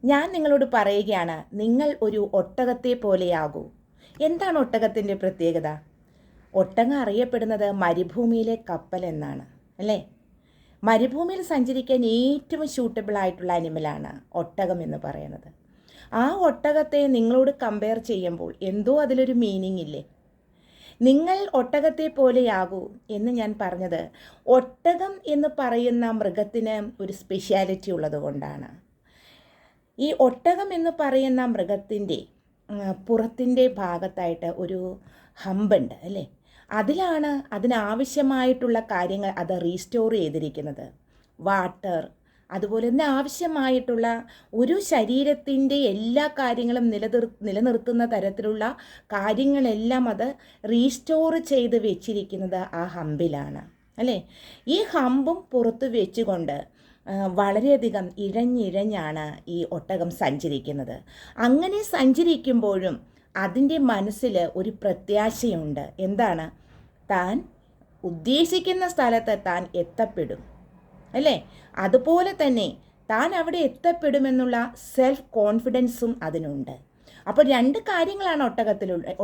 ഞാൻ നിങ്ങളോട് പറയുകയാണ്, നിങ്ങൾ ഒരു ഒട്ടകത്തെ പോലെയാകൂ. എന്താണ് ഒട്ടകത്തിൻ്റെ പ്രത്യേകത? ഒട്ടകം അറിയപ്പെടുന്നത് മരുഭൂമിയിലെ കപ്പൽ എന്നാണ്, അല്ലേ? മരുഭൂമിയിൽ സഞ്ചരിക്കാൻ ഏറ്റവും സ്യൂട്ടബിൾ ആയിട്ടുള്ള അനിമലാണ് ഒട്ടകം എന്ന് പറയുന്നത്. ആ ഒട്ടകത്തെ നിങ്ങളോട് കമ്പയർ ചെയ്യുമ്പോൾ എന്തോ അതിലൊരു മീനിങ് ഇല്ലേ? നിങ്ങൾ ഒട്ടകത്തെ പോലെയാകൂ എന്ന് ഞാൻ പറഞ്ഞത്, ഒട്ടകം എന്ന് പറയുന്ന മൃഗത്തിന് ഒരു സ്പെഷ്യാലിറ്റി ഉള്ളത് കൊണ്ടാണ്. ഈ ഒട്ടകം എന്ന് പറയുന്ന മൃഗത്തിൻ്റെ പുറത്തിൻ്റെ ഭാഗത്തായിട്ട് ഒരു ഹമ്പുണ്ട്, അല്ലേ? അതിലാണ് അതിനാവശ്യമായിട്ടുള്ള കാര്യങ്ങൾ അത് റീസ്റ്റോർ ചെയ്തിരിക്കുന്നത്. വാട്ടർ, അതുപോലെ തന്നെ ആവശ്യമായിട്ടുള്ള ഒരു ശരീരത്തിൻ്റെ എല്ലാ കാര്യങ്ങളും നിലനിർത്തുന്ന തരത്തിലുള്ള കാര്യങ്ങളെല്ലാം അത് റീസ്റ്റോർ ചെയ്ത് വെച്ചിരിക്കുന്നത് ആ ഹമ്പിലാണ്, അല്ലേ? ഈ ഹമ്പും പുറത്ത് വെച്ചുകൊണ്ട് വളരെയധികം ഇഴഞ്ഞിഴഞ്ഞാണ് ഈ ഒട്ടകം സഞ്ചരിക്കുന്നത്. അങ്ങനെ സഞ്ചരിക്കുമ്പോഴും അതിൻ്റെ മനസ്സിൽ ഒരു പ്രത്യാശയുണ്ട്. എന്താണ്? താൻ ഉദ്ദേശിക്കുന്ന സ്ഥലത്ത് താൻ എത്തപ്പെടും, അല്ലേ? അതുപോലെ തന്നെ താൻ അവിടെ എത്തപ്പെടുമെന്നുള്ള സെൽഫ് കോൺഫിഡൻസും അതിനുണ്ട്. അപ്പോൾ രണ്ട് കാര്യങ്ങളാണ്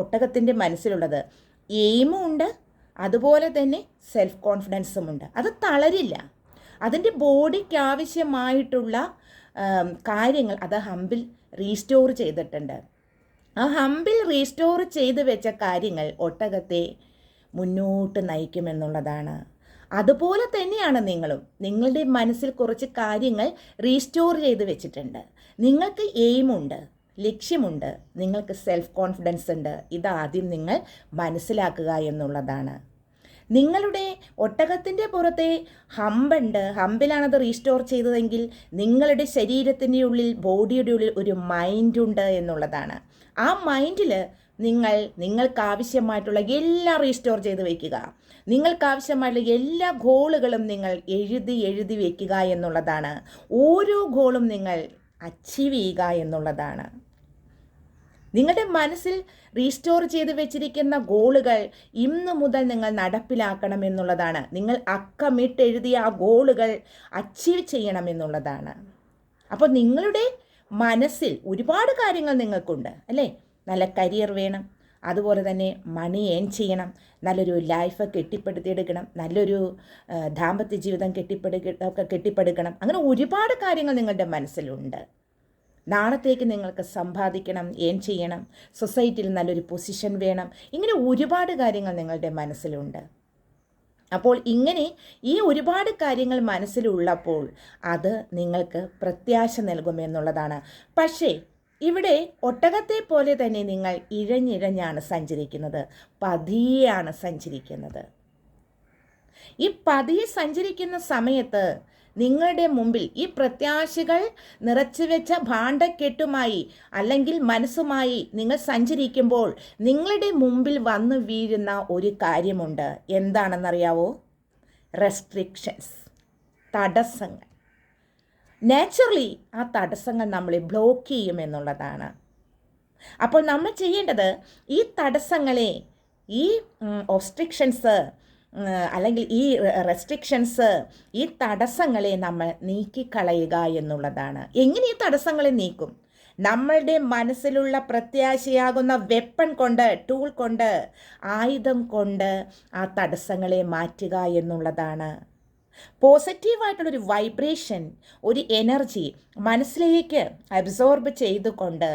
ഒട്ടകത്തിൻ്റെ മനസ്സിലുള്ളത്. എയിമും ഉണ്ട്, അതുപോലെ തന്നെ സെൽഫ് കോൺഫിഡൻസും ഉണ്ട്. അത് തളരില്ല. അതിൻ്റെ ബോഡിക്ക് ആവശ്യമായിട്ടുള്ള കാര്യങ്ങൾ അത് ഹമ്പിൽ റീസ്റ്റോർ ചെയ്തിട്ടുണ്ട്. ആ ഹമ്പിൽ റീസ്റ്റോർ ചെയ്ത് വെച്ച കാര്യങ്ങൾ ഒട്ടകത്തെ മുന്നോട്ട് നയിക്കുമെന്നുള്ളതാണ്. അതുപോലെ തന്നെയാണ് നിങ്ങളുടെ മനസ്സിൽ കുറച്ച് കാര്യങ്ങൾ റീസ്റ്റോർ ചെയ്ത് വെച്ചിട്ടുണ്ട്. നിങ്ങൾക്ക് എയിമുണ്ട്, ലക്ഷ്യമുണ്ട്, നിങ്ങൾക്ക് സെൽഫ് കോൺഫിഡൻസ് ഉണ്ട്. ഇതാദ്യം നിങ്ങൾ മനസ്സിലാക്കുക എന്നുള്ളതാണ്. നിങ്ങളുടെ ഒട്ടകത്തിൻ്റെ പുറത്തെ ഹമ്പുണ്ട്, ഹമ്പിലാണത് റീസ്റ്റോർ ചെയ്തതെങ്കിൽ നിങ്ങളുടെ ശരീരത്തിൻ്റെ ഉള്ളിൽ, ബോഡിയുടെ ഉള്ളിൽ ഒരു മൈൻഡുണ്ട് എന്നുള്ളതാണ്. ആ മൈൻഡിൽ നിങ്ങൾക്കാവശ്യമായിട്ടുള്ള എല്ലാം റീസ്റ്റോർ ചെയ്ത് വയ്ക്കുക. നിങ്ങൾക്കാവശ്യമായിട്ടുള്ള എല്ലാ ഗോളുകളും നിങ്ങൾ എഴുതി വയ്ക്കുക എന്നുള്ളതാണ്. ഓരോ ഗോളും നിങ്ങൾ അച്ചീവ് ചെയ്യുക എന്നുള്ളതാണ്. നിങ്ങളുടെ മനസ്സിൽ റീസ്റ്റോർ ചെയ്ത് വെച്ചിരിക്കുന്ന ഗോളുകൾ ഇന്ന് മുതൽ നിങ്ങൾ നടപ്പിലാക്കണം എന്നുള്ളതാണ്. നിങ്ങൾ അക്കമിട്ടെഴുതിയ ആ ഗോളുകൾ അച്ചീവ് ചെയ്യണം എന്നുള്ളതാണ്. അപ്പോൾ നിങ്ങളുടെ മനസ്സിൽ ഒരുപാട് കാര്യങ്ങൾ നിങ്ങൾക്കുണ്ട്, അല്ലേ? നല്ല കരിയർ വേണം, അതുപോലെ തന്നെ മണി ഏൺ ചെയ്യണം, നല്ലൊരു ലൈഫ് കെട്ടിപ്പടുത്തിയെടുക്കണം, നല്ലൊരു ദാമ്പത്യ ജീവിതം കെട്ടിപ്പടുക്കണം. അങ്ങനെ ഒരുപാട് കാര്യങ്ങൾ നിങ്ങളുടെ മനസ്സിലുണ്ട്. നാളത്തേക്ക് നിങ്ങൾക്ക് സമ്പാദിക്കണം, ഏൺ ചെയ്യണം, സൊസൈറ്റിയിൽ നല്ലൊരു പൊസിഷൻ വേണം. ഇങ്ങനെ ഒരുപാട് കാര്യങ്ങൾ നിങ്ങളുടെ മനസ്സിലുണ്ട്. അപ്പോൾ ഇങ്ങനെ ഈ ഒരുപാട് കാര്യങ്ങൾ മനസ്സിലുള്ളപ്പോൾ അത് നിങ്ങൾക്ക് പ്രത്യാശ നൽകുമെന്നുള്ളതാണ്. പക്ഷേ ഇവിടെ ഒട്ടകത്തെ പോലെ തന്നെ നിങ്ങൾ ഇഴഞ്ഞിഴഞ്ഞാണ് സഞ്ചരിക്കുന്നത്, പതിയെയാണ് സഞ്ചരിക്കുന്നത്. ഈ പതിയെ സഞ്ചരിക്കുന്ന സമയത്ത് നിങ്ങളുടെ മുമ്പിൽ ഈ പ്രത്യാശകൾ നിറച്ചു വെച്ച ഭാണ്ഡക്കെട്ടുമായി അല്ലെങ്കിൽ മനസ്സുമായി നിങ്ങൾ സഞ്ചരിക്കുമ്പോൾ നിങ്ങളുടെ മുമ്പിൽ വന്നു വീഴുന്ന ഒരു കാര്യമുണ്ട്. എന്താണെന്നറിയാവോ? റെസ്ട്രിക്ഷൻസ്, തടസ്സങ്ങൾ. നാച്ചുറലി ആ തടസ്സങ്ങൾ നമ്മളെ ബ്ലോക്ക് ചെയ്യുമെന്നുള്ളതാണ്. അപ്പോൾ നമ്മൾ ചെയ്യേണ്ടത് ഈ തടസ്സങ്ങളെ, ഈ ഒബ്സ്ട്രിക്ഷൻസ് അല്ലെങ്കിൽ ഈ റെസ്ട്രിക്ഷൻസ്, ഈ തടസ്സങ്ങളെ നമ്മൾ നീക്കിക്കളയുക എന്നുള്ളതാണ്. എങ്ങനെ ഈ തടസ്സങ്ങളെ നീക്കും? നമ്മളുടെ മനസ്സിലുള്ള പ്രത്യാശയാകുന്ന വെപ്പൺ കൊണ്ട്, ടൂൾ കൊണ്ട്, ആയുധം കൊണ്ട് ആ തടസ്സങ്ങളെ മാറ്റുക എന്നുള്ളതാണ്. പോസിറ്റീവായിട്ടുള്ളൊരു വൈബ്രേഷൻ, ഒരു എനർജി മനസ്സിലേക്ക് അബ്സോർബ് ചെയ്തുകൊണ്ട്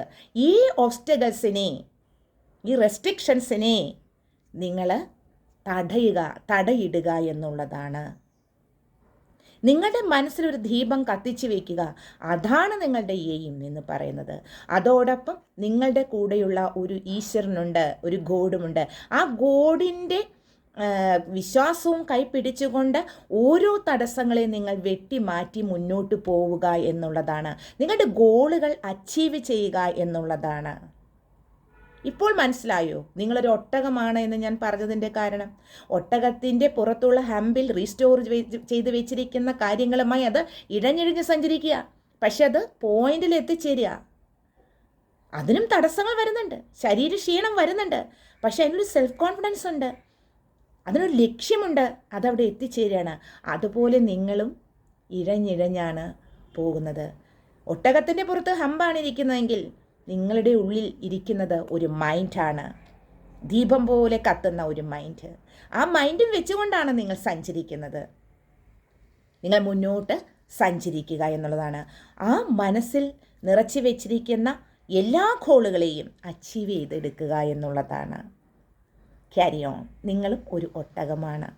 ഈ ഓബ്സ്റ്റക്കിൾസിനെ, ഈ റെസ്ട്രിക്ഷൻസിനെ നിങ്ങൾ തടയിടുക എന്നുള്ളതാണ്. നിങ്ങളുടെ മനസ്സിലൊരു ദീപം കത്തിച്ചു വയ്ക്കുക. അതാണ് നിങ്ങളുടെ എയിം എന്ന് പറയുന്നത്. അതോടൊപ്പം നിങ്ങളുടെ കൂടെയുള്ള ഒരു ഈശ്വരനുണ്ട്, ഒരു ഗോഡുമുണ്ട്. ആ ഗോഡിൻ്റെ വിശ്വാസവും കൈപ്പിടിച്ചുകൊണ്ട് ഓരോ തടസ്സങ്ങളെ നിങ്ങൾ വെട്ടിമാറ്റി മുന്നോട്ട് പോവുക എന്നുള്ളതാണ്. നിങ്ങളുടെ ഗോളുകൾ അച്ചീവ് ചെയ്യുക എന്നുള്ളതാണ്. ഇപ്പോൾ മനസ്സിലായോ നിങ്ങളൊരു ഒട്ടകമാണ് എന്ന് ഞാൻ പറഞ്ഞതിൻ്റെ കാരണം? ഒട്ടകത്തിൻ്റെ പുറത്തുള്ള ഹമ്പിൽ റീസ്റ്റോർ ചെയ്ത് വെച്ചിരിക്കുന്ന കാര്യങ്ങളുമായി അത് ഇഴഞ്ഞിഴഞ്ഞ് സഞ്ചരിക്കുക. പക്ഷെ അത് പോയിന്റിൽ എത്തിച്ചേരുക. അതിനും തടസ്സങ്ങൾ വരുന്നുണ്ട്, ശരീര ക്ഷീണം വരുന്നുണ്ട്. പക്ഷെ അതിനൊരു സെൽഫ് കോൺഫിഡൻസ് ഉണ്ട്, അതിനൊരു ലക്ഷ്യമുണ്ട്, അതവിടെ എത്തിച്ചേരുകയാണ്. അതുപോലെ നിങ്ങളും ഇഴഞ്ഞിഴഞ്ഞാണ് പോകുന്നത്. ഒട്ടകത്തിൻ്റെ പുറത്ത് ഹമ്പാണ് ഇരിക്കുന്നതെങ്കിൽ നിങ്ങളുടെ ഉള്ളിൽ ഇരിക്കുന്നത് ഒരു മൈൻഡാണ്, ദീപം പോലെ കത്തുന്ന ഒരു മൈൻഡ്. ആ മൈൻഡും വെച്ചുകൊണ്ടാണ് നിങ്ങൾ സഞ്ചരിക്കുന്നത്. നിങ്ങൾ മുന്നോട്ട് സഞ്ചരിക്കുക എന്നുള്ളതാണ്. ആ മനസ്സിൽ നിറച്ചു വെച്ചിരിക്കുന്ന എല്ലാ ഗോളുകളെയും അച്ചീവ് ചെയ്തെടുക്കുക എന്നുള്ളതാണ്. Carry on. നിങ്ങളും ഒരു ഒട്ടകമാണ്.